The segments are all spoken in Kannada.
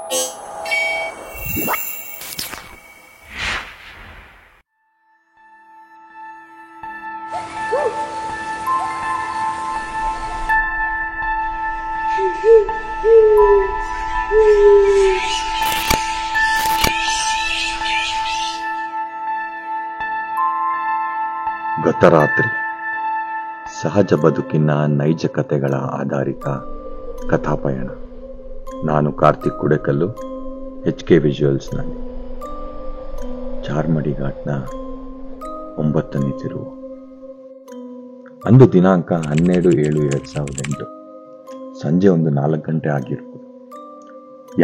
ಗತರಾತ್ರಿ ಸಹಜ ಬದುಕಿನ ನೈಜ ಕಥೆಗಳ ಆಧಾರಿತ ಕಥಾಪಯಣ. ನಾನು ಕಾರ್ತಿಕ್ ಕುಡೆಕಲ್ಲು, HK ವಿಜುವಲ್ಸ್ನಲ್ಲಿ. ಚಾರ್ಮಡಿ ಘಾಟ್ನ 9ನೇ ತಿರುವು. ಅಂದು ದಿನಾಂಕ 12/7/2008. ಸಂಜೆ ಒಂದು 4 ಗಂಟೆ ಆಗಿರ್ಬೋದು.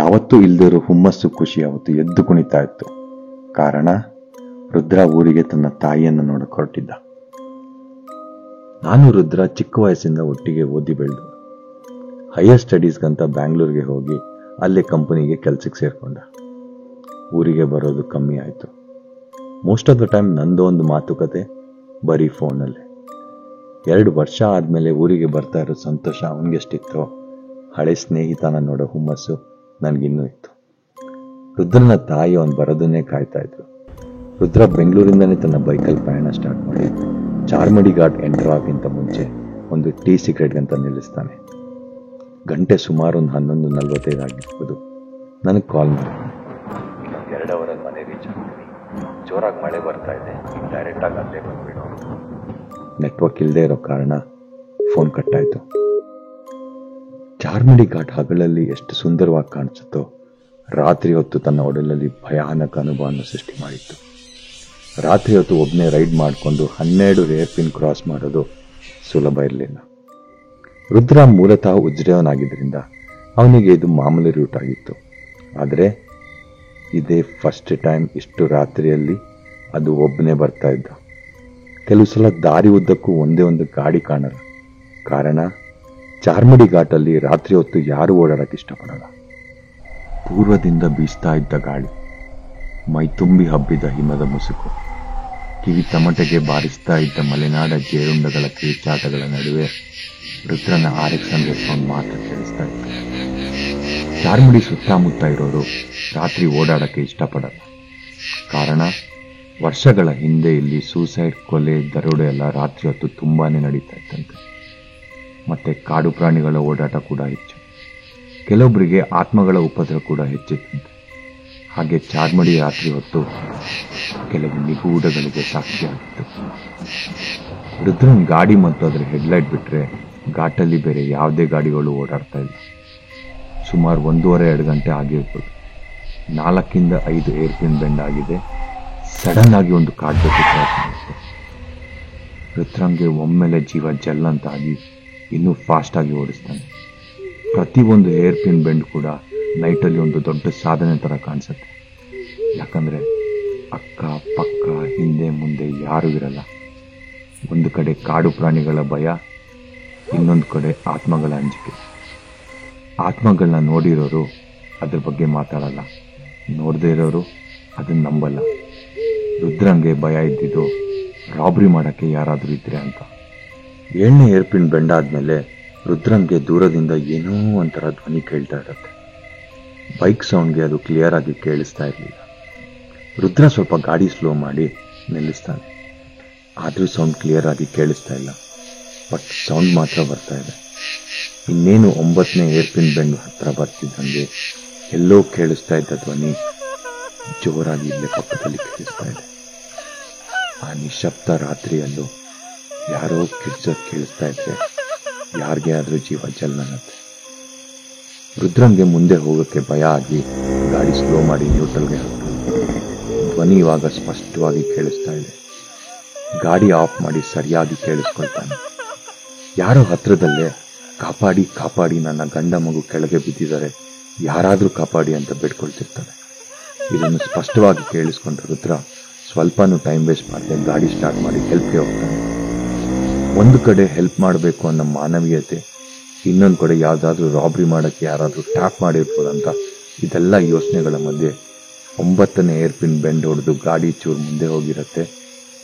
ಯಾವತ್ತೂ ಇಲ್ದಿರೋ ಹುಮ್ಮಸ್ಸು ಖುಷಿ ಅವತ್ತು ಎದ್ದು ಕುಣಿತಾ ಇತ್ತು. ಕಾರಣ, ರುದ್ರ ಊರಿಗೆ ತನ್ನ ತಾಯಿಯನ್ನು ನೋಡಕ್ ಹೊರಟಿದ್ದ. ನಾನು ರುದ್ರ ಚಿಕ್ಕ ವಯಸ್ಸಿಂದ ಒಟ್ಟಿಗೆ ಓದಿ ಬೆಳೆದು ಹೈಯರ್ ಸ್ಟಡೀಸ್ಗಂತ ಬ್ಯಾಂಗ್ಳೂರ್ಗೆ ಹೋಗಿ ಅಲ್ಲೇ ಕಂಪನಿಗೆ ಕೆಲ್ಸಕ್ಕೆ ಸೇರ್ಕೊಂಡ. ಊರಿಗೆ ಬರೋದು ಕಮ್ಮಿ ಆಯಿತು. ಮೋಸ್ಟ್ ಆಫ್ ದ ಟೈಮ್ ನಂದು ಒಂದು ಮಾತುಕತೆ ಬರೀ ಫೋನಲ್ಲಿ. 2 ವರ್ಷ ಆದಮೇಲೆ ಊರಿಗೆ ಬರ್ತಾ ಇರೋ ಸಂತೋಷ ಅವನಿಗೆಷ್ಟಿತ್ತೋ, ಹಳೆ ಸ್ನೇಹಿತನ ನೋಡೋ ಹುಮ್ಮಸ್ಸು ನನಗಿನ್ನೂ ಇತ್ತು. ರುದ್ರನ ತಾಯಿ ಅವನು ಬರೋದನ್ನೇ ಕಾಯ್ತಾ ಇದ್ರು. ರುದ್ರ ಬೆಂಗಳೂರಿಂದನೇ ತನ್ನ ಬೈಕಲ್ಲಿ ಪ್ರಯಾಣ ಸ್ಟಾರ್ಟ್ ಮಾಡಿ ಚಾರ್ಮಡಿ ಘಾಟ್ ಎಂಟರ್ ಆಗಿಂತ ಮುಂಚೆ ಒಂದು ಟೀ ಸಿಗರೇಟ್ಗಂತ ನಿಲ್ಲಿಸ್ತಾನೆ. ಗಂಟೆ ಸುಮಾರು ಒಂದು 11:45 ಆಗಿರ್ಬೋದು. ನನಗೆ ಕಾಲ್ ಮಾಡಿ, 2 ಅವರಲ್ಲಿ ಮನೆ ರೀಚ್ ಆಗ್ತೀನಿ, ಜೋರಾಗಿ ಮಳೆ ಬರ್ತಾ ಇದೆ, ಡೈರೆಕ್ಟಾಗಿ ಅಲ್ಲೇ ಬಂದ್ಬಿಡು. ನೆಟ್ವರ್ಕ್ ಇಲ್ಲದೆ ಇರೋ ಕಾರಣ ಫೋನ್ ಕಟ್ಟಾಯಿತು. ಚಾರ್ಮಡಿ ಘಾಟ್ ಹಗಲಲ್ಲಿ ಎಷ್ಟು ಸುಂದರವಾಗಿ ಕಾಣಿಸುತ್ತೋ, ರಾತ್ರಿ ಹೊತ್ತು ತನ್ನ ಒಡಲಲ್ಲಿ ಭಯಾನಕ ಅನುಭವವನ್ನು ಸೃಷ್ಟಿ ಮಾಡಿತ್ತು. ರಾತ್ರಿ ಹೊತ್ತು ಒಬ್ಬನೇ ರೈಡ್ ಮಾಡಿಕೊಂಡು 12 ಹೇರ್ ಪಿನ್ ಕ್ರಾಸ್ ಮಾಡೋದು ಸುಲಭ ಇರಲಿಲ್ಲ. ರುದ್ರ ಮೂಲತಃ ಉಜ್ರೆಯವನಾಗಿದ್ದರಿಂದ ಅವನಿಗೆ ಇದು ಮಾಮೂಲಿ ರೂಟ್ ಆಗಿತ್ತು. ಆದರೆ ಇದೇ ಫಸ್ಟ್ ಟೈಮ್ ಇಷ್ಟು ರಾತ್ರಿಯಲ್ಲಿ ಅದು ಒಬ್ಬನೇ ಬರ್ತಾ ಇದ್ದ. ಕೆಲವು ಸಲ ದಾರಿ ಉದ್ದಕ್ಕೂ ಒಂದೇ ಒಂದು ಗಾಡಿ ಕಾಣಲ್ಲ. ಕಾರಣ, ಚಾರ್ಮಡಿ ಘಾಟಲ್ಲಿ ರಾತ್ರಿ ಹೊತ್ತು ಯಾರು ಓಡಾಡಕ್ಕೆ ಇಷ್ಟಪಡಲ್ಲ. ಪೂರ್ವದಿಂದ ಬೀಸ್ತಾ ಇದ್ದ ಗಾಳಿ, ಮೈ ತುಂಬಿ ಹಬ್ಬಿದ ಹಿಮದ ಮುಸುಕು, ಕಿವಿ ತಮಟೆಗೆ ಬಾರಿಸ್ತಾ ಇದ್ದ ಮಲೆನಾಡ ಜೇರುಂಡಗಳ ಕಿರಿಚಾಟಗಳ ನಡುವೆ ರುದ್ರನ RX-100 ಸೌಂಡ್ ಮಾತ್ರ ಕೇಳಿಸ್ತಾ ಇತ್ತು. ಚಾರ್ಮಡಿ ಸುತ್ತಮುತ್ತ ಇರೋರು ರಾತ್ರಿ ಓಡಾಡಕ್ಕೆ ಇಷ್ಟಪಡಲ್ಲ. ಕಾರಣ, ವರ್ಷಗಳ ಹಿಂದೆ ಇಲ್ಲಿ ಸೂಸೈಡ್, ಕೊಲೆ, ದರೋಡೆ ಎಲ್ಲ ರಾತ್ರಿ ಹೊತ್ತು ತುಂಬಾನೇ ನಡೀತಾ ಇತ್ತಂತೆ. ಮತ್ತೆ ಕಾಡು ಪ್ರಾಣಿಗಳ ಓಡಾಟ ಕೂಡ ಹೆಚ್ಚು. ಕೆಲವೊಬ್ಬರಿಗೆ ಆತ್ಮಗಳ ಉಪದ್ರ ಕೂಡ ಹೆಚ್ಚಿತ್ತಂತೆ. ಹಾಗೆ ಚಾರ್ಮಡಿ ರಾತ್ರಿ ಹೊತ್ತು ಕೆಲವು ನಿಗೂಢಗಳಿಗೆ ಸಾಕ್ಷಿಯಾಗಿತ್ತು. ರುದ್ರನ್ ಗಾಡಿ ಮತ್ತು ಅದರ ಹೆಡ್ಲೈಟ್ ಬಿಟ್ರೆ ಘಾಟಲ್ಲಿ ಬೇರೆ ಯಾವುದೇ ಗಾಡಿಗಳು ಓಡಾಡ್ತಾ ಇಲ್ಲ. ಸುಮಾರು 1:30-2 ಗಂಟೆ ಆಗಿರ್ಬೋದು. 4ರಿಂದ 5 ಏರ್ಪಿನ್ ಬೆಂಡ್ ಆಗಿದೆ. ಸಡನ್ ಆಗಿ ಒಂದು ಕಾಡ್ ಜೊತೆ ಕ್ರಾಸ್ ಮಾಡುತ್ತೆ. ರುದ್ರಂಗೆ ಒಮ್ಮೆಲೆ ಜೀವ ಜಲ್ಲಂತಾಗಿ ಇನ್ನೂ ಫಾಸ್ಟ್ ಆಗಿ ಓಡಿಸ್ತಾನೆ. ಪ್ರತಿಯೊಂದು ಹೇರ್ ಪಿನ್ ಬೆಂಡ್ ಕೂಡ ನೈಟಲ್ಲಿ ಒಂದು ದೊಡ್ಡ ಸಾಧನೆ ತರ ಕಾಣಿಸುತ್ತೆ. ಯಾಕಂದ್ರೆ ಅಕ್ಕ ಪಕ್ಕ ಹಿಂದೆ ಮುಂದೆ ಯಾರೂ ಇರಲ್ಲ. ಒಂದು ಕಡೆ ಕಾಡು ಪ್ರಾಣಿಗಳ ಭಯ, ಇನ್ನೊಂದು ಕಡೆ ಆತ್ಮಗಳ ಅಂಜಿಕೆ. ಆತ್ಮಗಳನ್ನ ನೋಡಿರೋರು ಅದ್ರ ಬಗ್ಗೆ ಮಾತಾಡಲ್ಲ, ನೋಡದೇ ಇರೋರು ಅದನ್ನ ನಂಬಲ್ಲ. ರುದ್ರಂಗೆ ಭಯ ಇದ್ದಿದ್ದು ರಾಬ್ರಿ ಮಾಡಕ್ಕೆ ಯಾರಾದ್ರೂ ಇದ್ರೆ ಅಂತ. 7ನೇ ಏರ್ಪಿನ್ ಬೆಂಡ್ ಆದ್ಮೇಲೆ ರುದ್ರಂಗೆ ದೂರದಿಂದ ಏನೋ ಒಂಥರ ಧ್ವನಿ ಕೇಳ್ತಾ ಇರುತ್ತೆ. ಬೈಕ್ ಸೌಂಡ್ಗೆ ಅದು ಕ್ಲಿಯರ್ ಆಗಿ ಕೇಳಿಸ್ತಾ ಇರಲಿಲ್ಲ. ರುದ್ರ ಸ್ವಲ್ಪ ಗಾಡಿ ಸ್ಲೋ ಮಾಡಿ ನಿಲ್ಲಿಸ್ತಾನೆ. ಆದ್ರೂ ಸೌಂಡ್ ಕ್ಲಿಯರ್ ಆಗಿ ಕೇಳಿಸ್ತಾ ಇಲ್ಲ. ಬಟ್ ಸೌಂಡ್ ಮಾತ್ರ ಬರ್ತಾ ಇದೆ. ಇನ್ನೇನು 9ನೇ ಏರ್ಪಿನ್ ಬೆಂಡ್ ಹತ್ರ ಬರ್ತಿದ್ದಂಗೆ ಎಲ್ಲೋ ಕೇಳಿಸ್ತಾ ಇದ್ದ ಧ್ವನಿ ಜೋರಾಗಿ ಇಲ್ಲೇ ಪಕ್ಕದಲ್ಲಿ ಕೇಳಿಸ್ತಾ ಇದೆ. ಆ ನಿಶಬ್ದ ರಾತ್ರಿಯಲ್ಲೂ ಯಾರೋ ಕಿರ್ಚೋದು ಕೇಳಿಸ್ತಾ ಇದ್ರೆ ಯಾರಿಗೆ ಆದ್ರೂ ಜೀವ ಜಲ್ಲನತ್ತೆ. ರುದ್ರಂಗೆ ಮುಂದೆ ಹೋಗೋಕ್ಕೆ ಭಯ ಆಗಿ ಗಾಡಿ ಸ್ಲೋ ಮಾಡಿ ನ್ಯೂಟ್ರಲ್ಗೆ ಹಾಕ್ತಾನೆ. ಧ್ವನಿ ಇವಾಗ ಸ್ಪಷ್ಟವಾಗಿ ಕೇಳಿಸ್ತಾ ಇದೆ. ಗಾಡಿ ಆಫ್ ಮಾಡಿ ಸರಿಯಾಗಿ ಕೇಳಿಸ್ಕೊಳ್ತಾನೆ. ಯಾರೋ ಹತ್ರದಲ್ಲೇ ಕಾಪಾಡಿ ಕಾಪಾಡಿ, ನನ್ನ ಗಂಡ ಮಗು ಕೆಳಗೆ ಬಿದ್ದಿದ್ದಾರೆ, ಯಾರಾದ್ರೂ ಕಾಪಾಡಿ ಅಂತ ಬೇಡ್ಕೊಳ್ತಿರ್ತಾರೆ. ಇದನ್ನು ಸ್ಪಷ್ಟವಾಗಿ ಕೇಳಿಸ್ಕೊಂಡ ರುದ್ರ ಸ್ವಲ್ಪನೂ ಟೈಮ್ ವೇಸ್ಟ್ ಮಾಡದೆ ಗಾಡಿ ಸ್ಟಾರ್ಟ್ ಮಾಡಿ ಹೆಲ್ಪ್ಗೆ ಹೋಗ್ತಾನೆ. ಒಂದು ಕಡೆ ಹೆಲ್ಪ್ ಮಾಡಬೇಕು ಅನ್ನೋ ಮಾನವೀಯತೆ, ಇನ್ನೊಂದು ಕಡೆ ಯಾವ್ದಾದ್ರೂ ರಾಬ್ರಿ ಮಾಡಕ್ಕೆ ಯಾರಾದ್ರೂ ಟ್ಯಾಪ್ ಮಾಡಿರ್ಬೋದಂತ ಇದೆಲ್ಲ ಯೋಚನೆಗಳ ಮಧ್ಯೆ 9ನೇ ಏರ್ಪಿನ್ ಬೆಂಡ್ ಹೊಡೆದು ಗಾಡಿ ಚೂರು ಮುಂದೆ ಹೋಗಿರತ್ತೆ.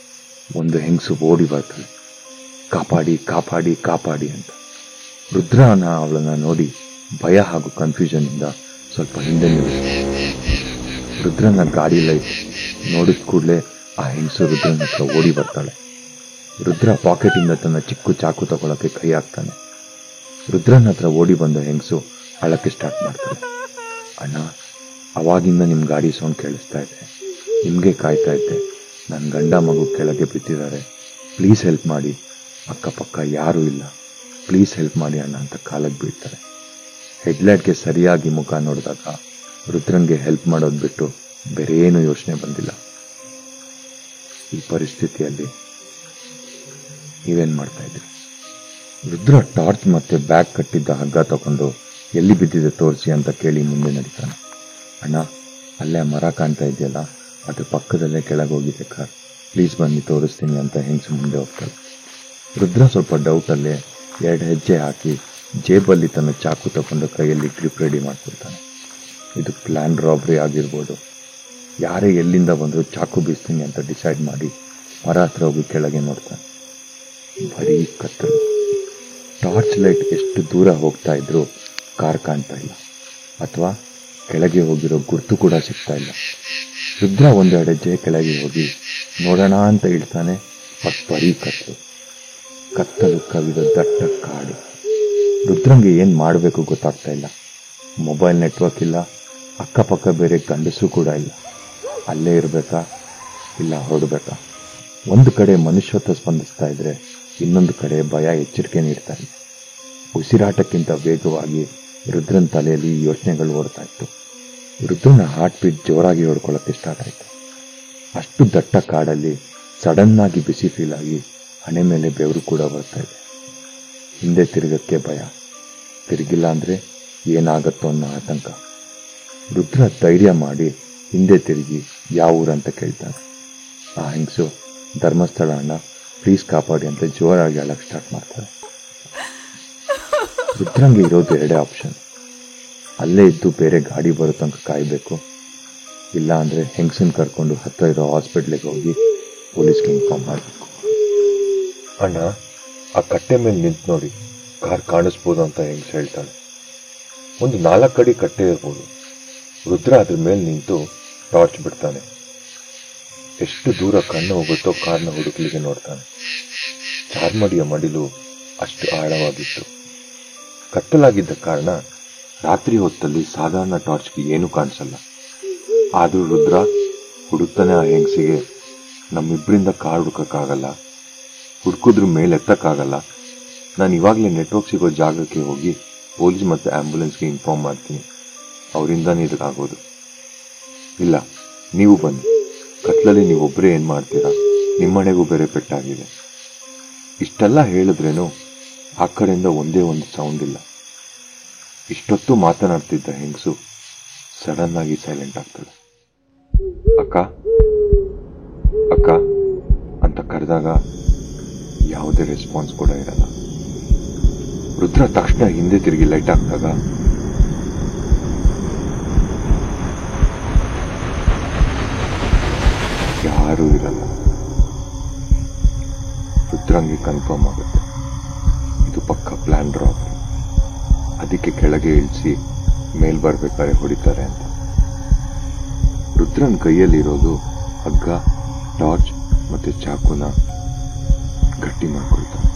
ಒಂದು ಹೆಂಗಸು ಓಡಿ ಬರ್ತಾಳೆ, ಕಾಪಾಡಿ ಕಾಪಾಡಿ ಕಾಪಾಡಿ ಅಂತ. ರುದ್ರನ ಅವಳನ್ನ ನೋಡಿ ಭಯ ಹಾಗೂ ಕನ್ಫ್ಯೂಷನ್ ಇಂದ ಸ್ವಲ್ಪ ಹಿಂದೆ ನಿಲ್ಲಿ. ರುದ್ರನ ಗಾಡಿ ಲೈಟ್ ನೋಡಿದ ಕೂಡಲೇ ಆ ಹೆಂಗಸು ರುದ್ರನ ಹತ್ರ ಓಡಿ ಬರ್ತಾಳೆ. ರುದ್ರ ಪಾಕೆಟಿಂದ ತನ್ನ ಚಿಕ್ಕ ಚಾಕು ತಗೊಳಕ್ಕೆ ಕೈ ಹಾಕ್ತಾನೆ. ರುದ್ರನ ಹತ್ರ ಓಡಿ ಬಂದ ಹೆಂಗಸು ಅಳಕ್ಕೆ ಸ್ಟಾರ್ಟ್ ಮಾಡ್ತಾಳೆ. ಅಣ್ಣ, ಅವಾಗಿಂದ ನಿಮ್ ಗಾಡಿ ಸೌಂಡ್ ಕೇಳಿಸ್ತಾ ಇದೆ, ನಿಮ್ಗೆ ಕಾಯ್ತಾ ಇದ್ದೆ. ನನ್ನ ಗಂಡ ಮಗು ಕೆಳಗೆ ಬಿದ್ದಿದ್ದಾರೆ, ಪ್ಲೀಸ್ ಹೆಲ್ಪ್ ಮಾಡಿ, ಅಕ್ಕಪಕ್ಕ ಯಾರೂ ಇಲ್ಲ, ಪ್ಲೀಸ್ ಹೆಲ್ಪ್ ಮಾಡಿ ಅಣ್ಣ ಅಂತ ಕಾಲಕ್ಕೆ ಬೀಳ್ತಾರೆ. ಹೆಡ್ಲೈಟ್ಗೆ ಸರಿಯಾಗಿ ಮುಖ ನೋಡಿದಾಗ ರುದ್ರನ್ಗೆ ಹೆಲ್ಪ್ ಮಾಡೋದು ಬಿಟ್ಟು ಬೇರೆ ಏನು ಯೋಚನೆ ಬಂದಿಲ್ಲ. ಈ ಪರಿಸ್ಥಿತಿಯಲ್ಲಿ ನೀವೇನ್ ಮಾಡ್ತಾ ಇದ್ರಿ? ರುದ್ರ ಟಾರ್ಚ್ ಮತ್ತೆ ಬ್ಯಾಗ್ ಕಟ್ಟಿದ್ದ ಹಗ್ಗ ತಗೊಂಡು ಎಲ್ಲಿ ಬಿದ್ದಿದೆ ತೋರಿಸಿ ಅಂತ ಕೇಳಿ ಮುಂದೆ ನಡೀತಾನೆ. ಅಣ್ಣ, ಅಲ್ಲೇ ಮರ ಕಾಣ್ತಾ ಇದೆಯಲ್ಲ, ಅದ್ರ ಪಕ್ಕದಲ್ಲೇ ಕೆಳಗೆ ಹೋಗಿದೆ ಕಾರ್, ಪ್ಲೀಸ್ ಬನ್ನಿ ತೋರಿಸ್ತೀನಿ ಅಂತ ಹೆಂಗಸು ಮುಂದೆ ಹೋಗ್ತಾಳೆ. ರುದ್ರ ಸ್ವಲ್ಪ ಡೌಟಲ್ಲೇ 2 ಹೆಜ್ಜೆ ಹಾಕಿ ಜೇಬಲ್ಲಿ ತನ್ನ ಚಾಕು ತಗೊಂಡು ಕೈಯಲ್ಲಿ ಗ್ರಿಪ್ ರೆಡಿ ಮಾಡ್ಕೊಳ್ತಾನೆ. ಇದು ಪ್ಲಾನ್ ರಾಬ್ರಿ ಆಗಿರ್ಬೋದು. ಯಾರೇ ಎಲ್ಲಿಂದ ಬಂದರೂ ಚಾಕು ಬೀಸ್ತೀನಿ ಅಂತ ಡಿಸೈಡ್ ಮಾಡಿ ಮರ ಹತ್ರ ಹೋಗಿ ಕೆಳಗೆ ನೋಡ್ತಾನೆ. ಬರೀ ಕತ್ತಲು. ಟಾರ್ಚ್ ಲೈಟ್ ಎಷ್ಟು ದೂರ ಹೋಗ್ತಾ ಇದ್ರು ಕಾರ್ ಕಾಣ್ತಾ ಇಲ್ಲ, ಅಥವಾ ಕೆಳಗೆ ಹೋಗಿರೋ ಗುರ್ತು ಕೂಡ ಸಿಗ್ತಾ ಇಲ್ಲ. ರುದ್ರ 1-2 ಹೆಜ್ಜೆ ಕೆಳಗೆ ಹೋಗಿ ನೋಡೋಣ ಅಂತ ಇಳ್ತಾನೆ. ಬರೀ ಕತ್ತಲು. ಕತ್ತಲು ಕವಿದ ದಟ್ಟ ಕಾಡು. ರುದ್ರಂಗೆ ಏನ್ ಮಾಡಬೇಕು ಗೊತ್ತಾಗ್ತಾ ಇಲ್ಲ. ಮೊಬೈಲ್ ನೆಟ್ವರ್ಕ್ ಇಲ್ಲ, ಅಕ್ಕಪಕ್ಕ ಬೇರೆ ಗಂಡಸು ಕೂಡ ಇಲ್ಲ. ಅಲ್ಲೇ ಇರಬೇಕಾ ಇಲ್ಲ ಹೊರಡಬೇಕಾ? ಒಂದು ಕಡೆ ಮನುಷ್ಯತ್ವ ಸ್ಪಂದಿಸ್ತಾ ಇದ್ರೆ, ಇನ್ನೊಂದು ಕಡೆ ಭಯ ಎಚ್ಚರಿಕೆ ನೀಡ್ತಾ ಇದೆ. ಉಸಿರಾಟಕ್ಕಿಂತ ವೇಗವಾಗಿ ರುದ್ರನ್ ತಲೆಯಲ್ಲಿ ಯೋಚನೆಗಳು ಓಡ್ತಾ ಇತ್ತು. ರುದ್ರನ ಹಾರ್ಟ್ ಬೀಟ್ ಜೋರಾಗಿ ಹೊಡ್ಕೊಳ್ಳೋಕ್ಕೆ ಸ್ಟಾರ್ಟ್ ಆಯಿತು. ಅಷ್ಟು ದಟ್ಟ ಕಾಡಲ್ಲಿ ಸಡನ್ ಆಗಿ ಬಿಸಿ ಫೀಲ್ ಆಗಿ ಹಣೆ ಮೇಲೆ ಬೆವರು ಕೂಡ ಬರ್ತಾ ಇದೆ. ಹಿಂದೆ ತಿರುಗಕ್ಕೆ ಭಯ, ತಿರುಗಿಲ್ಲ ಅಂದ್ರೆ ಏನಾಗತ್ತೋ ಅನ್ನೋ ಆತಂಕ. ರುದ್ರ ಧೈರ್ಯ ಮಾಡಿ ಹಿಂದೆ ತಿರುಗಿ ಯಾವ ಊರಂತ ಕೇಳ್ತಾನೆ. ಆ ಹೆಂಗಸು, ಧರ್ಮಸ್ಥಳ ಅಣ್ಣ, ಪ್ಲೀಸ್ ಕಾಪಾಡಿ ಅಂತ ಜೋರಾಗಿ ಅಳಕ್ ಸ್ಟಾರ್ಟ್ ಮಾಡ್ತಾರೆ. ರುದ್ರಂಗೆ ಇರೋದು 2 ಆಪ್ಷನ್. ಅಲ್ಲೇ ಇದ್ದು ಬೇರೆ ಗಾಡಿ ಬರೋ ತನಕ ಕಾಯಬೇಕು, ಇಲ್ಲ ಅಂದ್ರೆ ಹೆಂಗಸನ್ ಕರ್ಕೊಂಡು ಹತ್ರ ಇರೋ ಹಾಸ್ಪಿಟ್ಲಿಗೆ ಹೋಗಿ ಪೊಲೀಸ್ಗೆ ಇನ್ಫಾರ್ಮ್ ಮಾಡಬೇಕು. ಅಣ್ಣ, ಆ ಕಟ್ಟೆ ಮೇಲೆ ನಿಂತು ನೋಡಿ, ಕಾರ್ ಕಾಣಿಸ್ಬೋದು ಅಂತ ಹೆಂಗಸ ಹೇಳ್ತಾಳೆ. ಒಂದು 4 ಅಡಿ ಕಟ್ಟೆ ಇರ್ಬೋದು. ರುದ್ರ ಅದ್ರ ಮೇಲೆ ನಿಂತು ಟಾರ್ಚ್ ಬಿಡ್ತಾನೆ. ಎಷ್ಟು ದೂರ ಕಣ್ಣು ಹೋಗುತ್ತೋ ಕಾರ್ನ ಹುಡುಕಲಿಗೆ ನೋಡ್ತಾನೆ. ಚಾರ್ಮಡಿಯ ಮಡಿಲು ಅಷ್ಟು ಆಳವಾಗಿತ್ತು. ಕತ್ತಲಾಗಿದ್ದ ಕಾರಣ ರಾತ್ರಿ ಹೊತ್ತಲ್ಲಿ ಸಾಧಾರಣ ಟಾರ್ಚ್ಗೆ ಏನೂ ಕಾಣಿಸಲ್ಲ. ಆದ್ರೂ ರುದ್ರ ಹುಡುಕ್ತಾನೆ ಆ ಹೆಂಗಸಿಗೆ, ನಮ್ಮಿಬ್ಬರಿಂದ ಕಾರ್ ಹುಡುಕಕ್ಕಾಗಲ್ಲ, ಹುಡುಕಿದ್ರು ಮೇಲೆ ಎತ್ತಕ್ಕಾಗಲ್ಲ, ನಾನು ಇವಾಗಲೇ ನೆಟ್ವರ್ಕ್ ಸಿಗೋ ಜಾಗಕ್ಕೆ ಹೋಗಿ ಪೊಲೀಸ್ ಮತ್ತು ಆಂಬ್ಯುಲೆನ್ಸ್ಗೆ ಇನ್ಫಾರ್ಮ್ ಮಾಡ್ತೀನಿ, ಅವರಿಂದಾನೇ ಇದಕ್ಕಾಗೋದು. ಇಲ್ಲ, ನೀವು ಬನ್ನಿ, ಕತ್ಲಲ್ಲಿ ನೀವೊಬ್ಬರೇ ಏನ್ ಮಾಡ್ತೀರಾ, ನಿಮ್ಮನೆಗೂ ಬೇರೆ ಪೆಟ್ಟಾಗಿದೆ. ಇಷ್ಟೆಲ್ಲ ಹೇಳಿದ್ರೇನು ಆ ಕಡೆಯಿಂದ ಒಂದೇ ಒಂದು ಸೌಂಡ್ ಇಲ್ಲ. ಇಷ್ಟೊತ್ತು ಮಾತನಾಡ್ತಿದ್ದ ಹೆಂಗಸು ಸಡನ್ ಆಗಿ ಸೈಲೆಂಟ್ ಆಗ್ತಾಳೆ. ಅಕ್ಕ ಅಕ್ಕ ಅಂತ ಕರೆದಾಗ ಯಾವುದೇ ರೆಸ್ಪಾನ್ಸ್ ಕೂಡ ಇರಲ್ಲ. ರುದ್ರ ತಕ್ಷಣ ಹಿಂದೆ ತಿರುಗಿ ಲೈಟ್ ಹಾಕ್ದಾಗ ಯಾರೂ ಇರಲ್ಲ. ರುದ್ರಂಗೆ ಕನ್ಫರ್ಮ್ ಆಗುತ್ತೆ, ಇದು ಪಕ್ಕ ಪ್ಲಾನ್ ರಾಬರಿ. ಅದಕ್ಕೆ ಕೆಳಗೆ ಇಳಿಸಿ ಮೇಲ್ ಬರ್ಬೇಕಾದ್ರೆ ಹೊಡಿತಾರೆ ಅಂತ. ರುದ್ರನ್ ಕೈಯಲ್ಲಿರೋದು ಹಗ್ಗ, ಟಾರ್ಚ್ ಮತ್ತೆ ಚಾಕುನ ಗಟ್ಟಿ ಮಾಡ್ಕೊಳ್ತಾನೆ.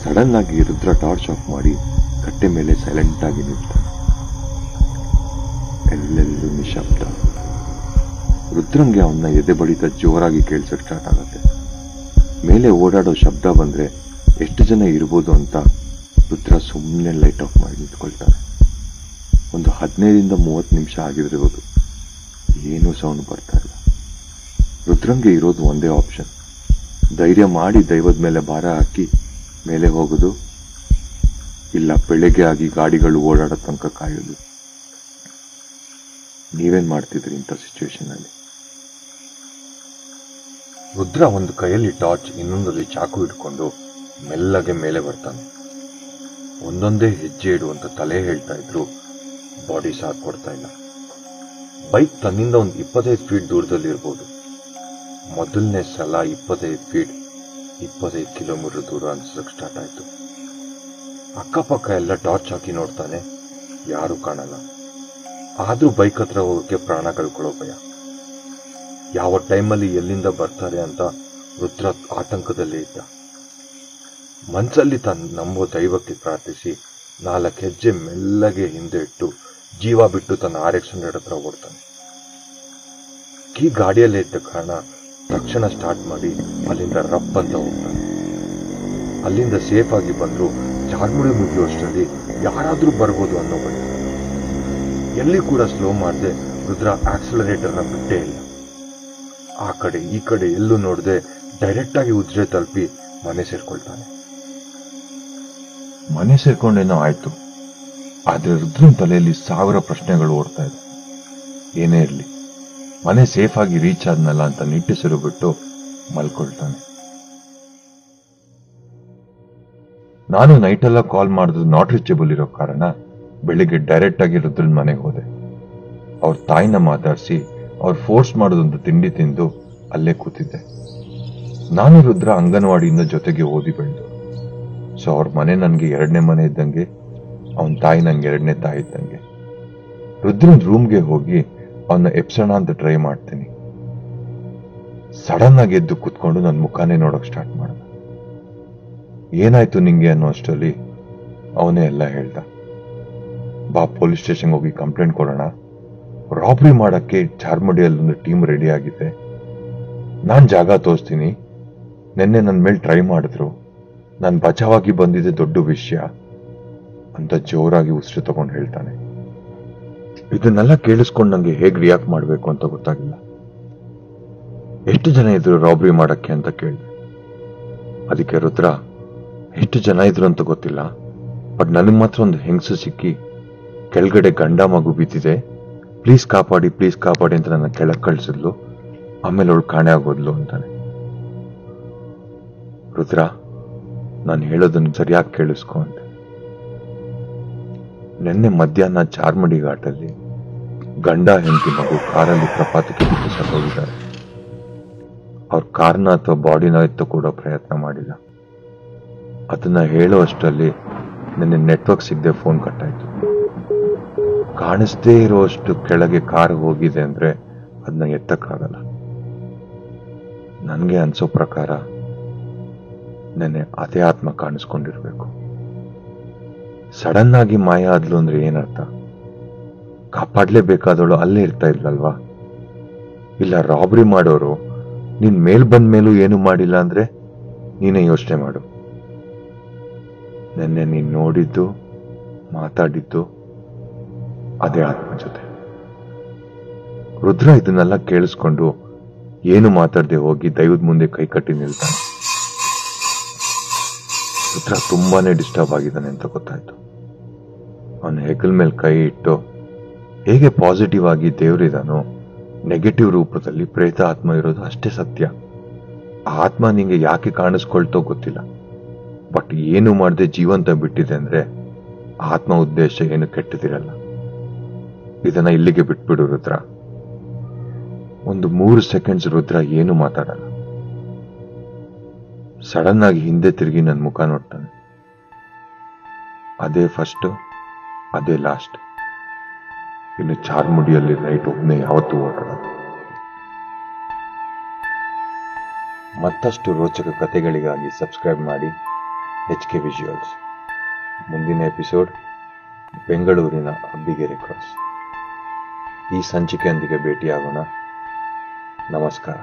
ಸಡನ್ ಆಗಿ ರುದ್ರ ಟಾರ್ಚ್ ಆಫ್ ಮಾಡಿ ಕಟ್ಟೆ ಮೇಲೆ ಸೈಲೆಂಟ್ ಆಗಿ ನಿಲ್ತಾನೆ. ಎಲ್ಲೆಲ್ಲೂ ನಿಶಬ್ದ. ರುದ್ರಂಗೆ ಅವನ್ನ ಎದೆ ಬಡಿತ ಜೋರಾಗಿ ಕೇಳಿಸಕ್ ಸ್ಟಾರ್ಟ್ ಆಗತ್ತೆ. ಮೇಲೆ ಓಡಾಡೋ ಶಬ್ದ ಬಂದ್ರೆ ಎಷ್ಟು ಜನ ಇರ್ಬೋದು ಅಂತ ರುದ್ರ ಸುಮ್ಮನೆ ಲೈಟ್ ಆಫ್ ಮಾಡಿ ನಿಂತ್ಕೊಳ್ತಾರೆ. ಒಂದು 15-30 ನಿಮಿಷ ಆಗಿರ್ಬೋದು, ಏನೂ ಸೌಂಡ್ ಬರ್ತಾ ಇಲ್ಲ. ರುದ್ರಂಗೆ ಇರೋದು ಒಂದೇ ಆಪ್ಷನ್, ಧೈರ್ಯ ಮಾಡಿ ದೈವದ ಮೇಲೆ ಭಾರ ಹಾಕಿ ಮೇಲೆ ಹೋಗೋದು, ಇಲ್ಲ ಬೆಳಗ್ಗೆ ಆಗಿ ಗಾಡಿಗಳು ಓಡಾಡೋ ತನಕ ಕಾಯೋದು. ನೀವೇನ್ ಮಾಡ್ತಿದ್ರಿ ಇಂಥ ಸಿಚುವೇಶನ್ ಅಲ್ಲಿ? ರುದ್ರ ಒಂದು ಕೈಯಲ್ಲಿ ಟಾರ್ಚ್, ಇನ್ನೊಂದಲ್ಲಿ ಚಾಕು ಇಟ್ಕೊಂಡು ಮೆಲ್ಲಗೆ ಮೇಲೆ ಬರ್ತಾನೆ. ಒಂದೊಂದೇ ಹೆಜ್ಜೆ ಇಡುವಂತ ತಲೆ ಹೇಳ್ತಾ ಇದ್ರು, ಬಾಡಿ ಸಾಥ್ ಕೊಡ್ತಾ ಇಲ್ಲ. ಬೈಕ್ ತನ್ನಿಂದ ಒಂದು 25 ಫೀಟ್ ದೂರದಲ್ಲಿ ಇರ್ಬೋದು. ಮೊದಲನೇ ಸಲ 25 ಫೀಟ್ 25 ಕಿಲೋಮೀಟರ್ ದೂರ ಅನ್ಸಕ್ ಸ್ಟಾರ್ಟ್ ಆಯ್ತು. ಅಕ್ಕಪಕ್ಕ ಎಲ್ಲ ಟಾರ್ಚ್ ಹಾಕಿ ನೋಡ್ತಾನೆ, ಯಾರು ಕಾಣಲ್ಲ. ಆದ್ರೂ ಬೈಕ್ ಹತ್ರ ಹೋಗಕ್ಕೆ ಪ್ರಾಣ ಕಳ್ಕೊಳ್ಳೋ ಭಯ. ಯಾವ ಟೈಮಲ್ಲಿ ಎಲ್ಲಿಂದ ಬರ್ತಾರೆ ಅಂತ ರುದ್ರ ಆತಂಕದಲ್ಲೇ ಇದ್ದ. ಮನ್ಸಲ್ಲಿ ತಾನು ನಂಬೋ ದೈವಕ್ಕೆ ಪ್ರಾರ್ಥಿಸಿ 4 ಹೆಜ್ಜೆ ಮೆಲ್ಲಗೆ ಹಿಂದೆ ಇಟ್ಟು ಜೀವ ಬಿಟ್ಟು ತನ್ನ RX-100 ಹತ್ರ ಓಡ್ತಾನೆ. ಕೀ ಗಾಡಿಯಲ್ಲೇ ಇದ್ದ ಕಾರಣ ತಕ್ಷಣ ಸ್ಟಾರ್ಟ್ ಮಾಡಿ ಅಲ್ಲಿಂದ ರಪ್ ಅಂತ ಹೋಗ್ತಾನೆ. ಅಲ್ಲಿಂದ ಸೇಫ್ ಆಗಿ ಬಂದ್ರು ಚಾರ್ಮುಡಿ ಮುಗಿಯುವಷ್ಟರಲ್ಲಿ ಯಾರಾದ್ರೂ ಬರ್ಬೋದು ಅನ್ನೋ ಭಯ. ಎಲ್ಲಿ ಕೂಡ ಸ್ಲೋ ಮಾಡದೆ ರುದ್ರ ಆಕ್ಸಲರೇಟರ್ನ ಬಿಟ್ಟೇ ಇಲ್ಲ. ಆ ಕಡೆ ಈ ಕಡೆ ಎಲ್ಲೂ ನೋಡದೆ ಡೈರೆಕ್ಟ್ ಆಗಿ ಉಜ್ರೆ ತಲುಪಿ ಮನೆ ಸೇರ್ಕೊಳ್ತಾನೆ. ಮನೆ ಸೇರ್ಕೊಂಡೇನೋ ಆಯ್ತು, ಆದ್ರೆ ರುದ್ರನ್ ತಲೆಯಲ್ಲಿ 1000 ಪ್ರಶ್ನೆಗಳು ಓಡ್ತಾ ಇದೆ. ಏನೇ ಇರ್ಲಿ, ಮನೆ ಸೇಫ್ ಆಗಿ ರೀಚ್ ಆದ್ನಲ್ಲ ಅಂತ ನಿಟ್ಟುಸಿರು ಬಿಟ್ಟು ಮಲ್ಕೊಳ್ತಾನೆ. ನಾನು ನೈಟೆಲ್ಲ ಕಾಲ್ ಮಾಡಿದ್ರು ನಾಟ್ ರೀಚಬಲ್ ಇರೋ ಕಾರಣ ಬೆಳಿಗ್ಗೆ ಡೈರೆಕ್ಟ್ ಆಗಿ ರುದ್ರನ್ ಮನೆಗೆ ಹೋದೆ. ಅವ್ರ ತಾಯಿನ ಮಾತಾಡಿಸಿ ಅವ್ರು ಫೋರ್ಸ್ ಮಾಡೋದೊಂದು ತಿಂಡಿ ತಿಂದು ಅಲ್ಲೇ ಕೂತಿದ್ದೆ. ನಾನು ರುದ್ರ ಅಂಗನವಾಡಿಯಿಂದ ಜೊತೆಗೆ ಓದಿ ಬೆಳೆದು. ಸೊ ಅವ್ರ ಮನೆ ನನ್ಗೆ 2ನೇ ಮನೆ ಇದ್ದಂಗೆ, ಅವನ ತಾಯಿ ನಂಗೆ 2ನೇ ತಾಯಿ ಇದ್ದಂಗೆ. ರುದ್ರನ್ ರೂಮ್ಗೆ ಹೋಗಿ ಅವನ್ನ ಎಪ್ಸೋಣ ಅಂತ ಟ್ರೈ ಮಾಡ್ತೀನಿ. ಸಡನ್ ಆಗಿ ಎದ್ದು ಕೂತ್ಕೊಂಡು ನನ್ನ ಮುಖಾನೇ ನೋಡಕ್ ಸ್ಟಾರ್ಟ್ ಮಾಡ್ದ. ಏನಾಯ್ತು ನಿಂಗೆ ಅನ್ನೋ ಅಷ್ಟರಲ್ಲಿ ಅವನೇ ಎಲ್ಲ ಹೇಳ್ದ. ಬಾ ಪೊಲೀಸ್ ಸ್ಟೇಷನ್ಗೆ ಹೋಗಿ ಕಂಪ್ಲೇಂಟ್ ಕೊಡೋಣ, ರಾಬ್ರಿ ಮಾಡಕ್ಕೆ ಚಾರ್ಮಡಿಯಲ್ಲೊಂದು ಟೀಮ್ ರೆಡಿ ಆಗಿದೆ, ನಾನ್ ಜಾಗ ತೋರಿಸ್ತೀನಿ, ನಿನ್ನೆ ನನ್ನ ಮೇಲೆ ಟ್ರೈ ಮಾಡಿದ್ರು, ನಾನು ಬಚಾವಾಗಿ ಬಂದಿದ್ದೆ ದೊಡ್ಡ ವಿಷಯ ಅಂತ ಜೋರಾಗಿ ಉಸಿರು ತಗೊಂಡು ಹೇಳ್ತಾನೆ. ಇದನ್ನೆಲ್ಲ ಕೇಳಿಸ್ಕೊಂಡು ನಂಗೆ ಹೇಗ್ ರಿಯಾಕ್ಟ್ ಮಾಡ್ಬೇಕು ಅಂತ ಗೊತ್ತಾಗಿಲ್ಲ. ಎಷ್ಟು ಜನ ಇದ್ರು ರಾಬ್ರಿ ಮಾಡಕ್ಕೆ ಅಂತ ಕೇಳಿದೆ. ಅದಕ್ಕೆ ರುದ್ರ, ಎಷ್ಟು ಜನ ಇದ್ರು ಅಂತ ಗೊತ್ತಿಲ್ಲ, ಬಟ್ ನನಗ್ ಮಾತ್ರ ಒಂದು ಹೆಂಗಸು ಸಿಕ್ಕಿ ಕೆಳಗಡೆ ಗಂಡ ಮಗು ಬಿದ್ದಿದೆ, ಪ್ಲೀಸ್ ಕಾಪಾಡಿ ಅಂತ ನನ್ನ ಕೆಳಗ್ ಕಳ್ಸಿದ್ಲು, ಆಮೇಲೆ ಅವಳು ಕಾಣೆ ಆಗೋದ್ಲು ಅಂತಾನೆ. ರುದ್ರ, ನಾನು ಹೇಳೋದನ್ನ ಸರಿಯಾಗಿ ಕೇಳಿಸ್ಕೊ ಅಂತ. ನಿನ್ನೆ ಮಧ್ಯಾಹ್ನ ಚಾರ್ಮಡಿ ಘಾಟಲ್ಲಿ ಗಂಡ ಹೆಂಡತಿ ಮಗು ಕಾರಲ್ಲಿ ಪ್ರಪಾತಕ್ಕೆ ಬಿದ್ದು ಸತ್ತೋಗಿದ್ದಾರೆ. ಅವ್ರ ಕಾರ್ನ ಅಥವಾ ಬಾಡಿನ ಎತ್ತು ಕೂಡ ಪ್ರಯತ್ನ ಮಾಡಿಲ್ಲ. ಅದನ್ನ ಹೇಳೋ ಅಷ್ಟರಲ್ಲಿ ನಿನ್ನೆ ನೆಟ್ವರ್ಕ್ ಸಿಗದೆ ಫೋನ್ ಕಟ್ಟಾಯ್ತು. ಕಾಣಿಸ್ದೇ ಇರೋಷ್ಟು ಕೆಳಗೆ ಕಾರ್ ಹೋಗಿದೆ ಅಂದ್ರೆ ಅದನ್ನ ಎತ್ತಕ್ಕಾಗಲ್ಲ. ನನಗೆ ಅನ್ಸೋ ಪ್ರಕಾರ ನೆನ್ನೆ ಅದೇ ಆತ್ಮ ಕಾಣಿಸ್ಕೊಂಡಿರ್ಬೇಕು. ಸಡನ್ ಆಗಿ ಮಾಯ ಆದ್ಲು ಅಂದ್ರೆ ಏನರ್ಥ? ಕಾಪಾಡ್ಲೇಬೇಕಾದವಳು ಅಲ್ಲೇ ಇರ್ತಾ ಇದ್ಲಲ್ವಾ? ಇಲ್ಲ ರಾಬ್ರಿ ಮಾಡೋರು ನೀನ್ ಮೇಲ್ ಬಂದ ಮೇಲೂ ಏನು ಮಾಡಿಲ್ಲ ಅಂದ್ರೆ ನೀನೇ ಯೋಚನೆ ಮಾಡು. ನೆನ್ನೆ ನೀನ್ ನೋಡಿದ್ದು ಮಾತಾಡಿದ್ದು ಅದೇ ಆತ್ಮ ಜೊತೆ. ರುದ್ರ ಇದನ್ನೆಲ್ಲ ಕೇಳಿಸ್ಕೊಂಡು ಏನು ಮಾತಾಡದೆ ಹೋಗಿ ದೈವದ ಮುಂದೆ ಕೈ ಕಟ್ಟಿ ನಿಲ್ತಾನೆ. ರುದ್ರ ತುಂಬಾನೇ ಡಿಸ್ಟರ್ಬ್ ಆಗಿದ್ದಾನೆ ಅಂತ ಗೊತ್ತಾಯ್ತು. ಅವನ ಹೆಗಲ್ ಮೇಲೆ ಕೈ ಇಟ್ಟು, ಹೇಗೆ ಪಾಸಿಟಿವ್ ಆಗಿ ದೇವರಿದಾನೋ ನೆಗೆಟಿವ್ ರೂಪದಲ್ಲಿ ಪ್ರೇತ ಆತ್ಮ ಇರೋದು ಅಷ್ಟೇ ಸತ್ಯ. ಆ ಆತ್ಮ ನಿಂಗೆ ಯಾಕೆ ಕಾಣಿಸ್ಕೊಳ್ತೋ ಗೊತ್ತಿಲ್ಲ, ಬಟ್ ಏನು ಮಾಡದೆ ಜೀವಂತ ಬಿಟ್ಟಿದೆ ಅಂದ್ರೆ ಆತ್ಮ ಉದ್ದೇಶ ಏನು ಕೆಟ್ಟದಿರಲ್ಲ. ಇದನ್ನ ಇಲ್ಲಿಗೆ ಬಿಟ್ಬಿಡು ರುದ್ರ. ಒಂದು 3 ಸೆಕೆಂಡ್ಸ್ ರುದ್ರ ಏನು ಮಾತಾಡಲ್ಲ. ಸಡನ್ ಆಗಿ ಹಿಂದೆ ತಿರುಗಿ ನನ್ನ ಮುಖ ನೋಡ್ತಾನೆ. ಅದೇ ಫಸ್ಟ್, ಅದೇ ಲಾಸ್ಟ್. ಇನ್ನು ಚಾರ್ಮುಡಿಯಲ್ಲಿ ನೈಟ್ ಒಬ್ಬನೇ ಯಾವತ್ತೂ ಓಡಾಡ. ಮತ್ತಷ್ಟು ರೋಚಕ ಕಥೆಗಳಿಗಾಗಿ ಸಬ್ಸ್ಕ್ರೈಬ್ ಮಾಡಿ HK ವಿಜುವಲ್ಸ್. ಮುಂದಿನ ಎಪಿಸೋಡ್ ಬೆಂಗಳೂರಿನ ಅಬ್ಬಿಗೆರೆ ಕ್ರಾಸ್. ಈ ಸಂಚಿಕೆಯೊಂದಿಗೆ ಭೇಟಿಯಾಗೋಣ. ನಮಸ್ಕಾರ.